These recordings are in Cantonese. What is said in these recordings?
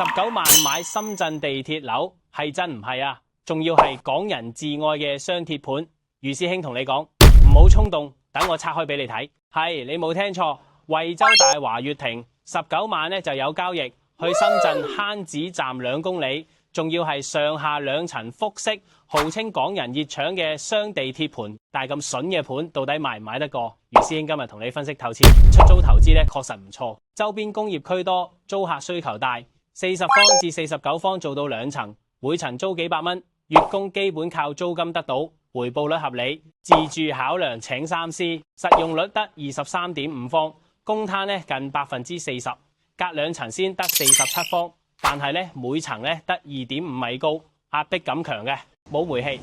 19萬買深圳地鐵樓係真唔係啊？仲要係港人至愛嘅雙鐵盤。余師兄同你講，唔好衝動，等我拆開俾你睇。係，你冇聽錯，惠州大華悅庭19萬呢就有交易，去深圳坑子站2公里，仲要係上下2層複式，號稱港人熱搶嘅雙地鐵盤。但係咁筍嘅盤，到底買唔買得過？余師兄今日同你分析透徹。出租投資呢確實唔錯，周邊工業區多，租客需求大，40方至49方做到2層，每層租幾百蚊，月供基本靠租金得到，回報率合理，自住考量請3C，實用率得23.5方，公攤呢近40%，隔2層先得47方，但係呢每層呢得2.5米高，壓迫感強嘅，冇煤氣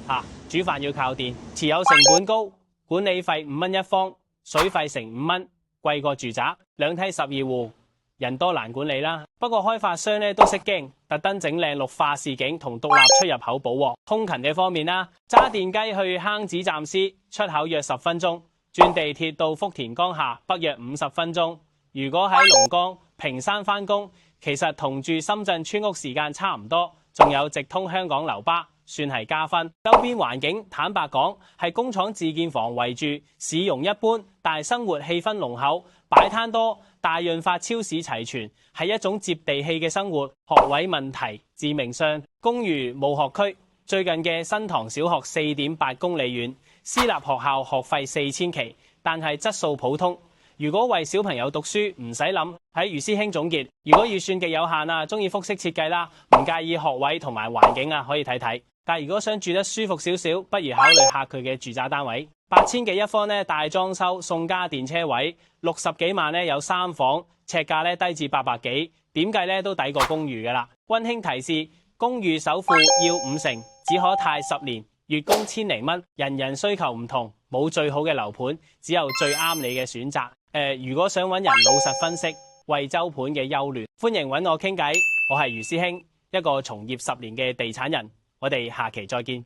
煮飯要靠電，持有成本高，管理費5蚊1方，水費成5蚊，貴過住宅，2梯12戶。人多難管理啦，不過開發商咧都識驚，特登整靚綠化市景同獨立出入口補鑊。通勤嘅方面啦，揸電雞去坑子站 C 出口約10分鐘，轉地鐵到福田江下北約50分鐘。如果喺龍崗、屏山返工，其實同住深圳村屋時間差唔多，仲有直通香港樓巴，算係加分。周邊環境坦白講係工廠自建房為住，市容一般，但係生活氣氛濃厚，擺攤多，大潤發超市齊全，係一種接地氣嘅生活。學位問題致命傷，公寓冇學區，最近嘅新塘小學4.8公里遠，私立學校學費4000期，但係質素普通。如果為小朋友讀書唔使諗，喺余師兄總結，如果預算極有限啊，中意複式設計啦，唔介意學位同埋環境啊，可以睇睇。但如果想住得舒服少少，不如考慮下佢嘅住宅單位。8000幾一方呢，大裝修送家電車位，60幾萬呢有3房，尺價呢低至800幾，點計呢都抵過公寓噶啦。溫馨提示：公寓首付要5成，只可貸10年，月供1000零蚊。人人需求唔同，冇最好嘅樓盤，只有最啱你嘅選擇。如果想揾人老實分析惠州盤嘅優劣，歡迎揾我傾偈。我係余師兄，一個從業10年嘅地產人。我哋下期再見。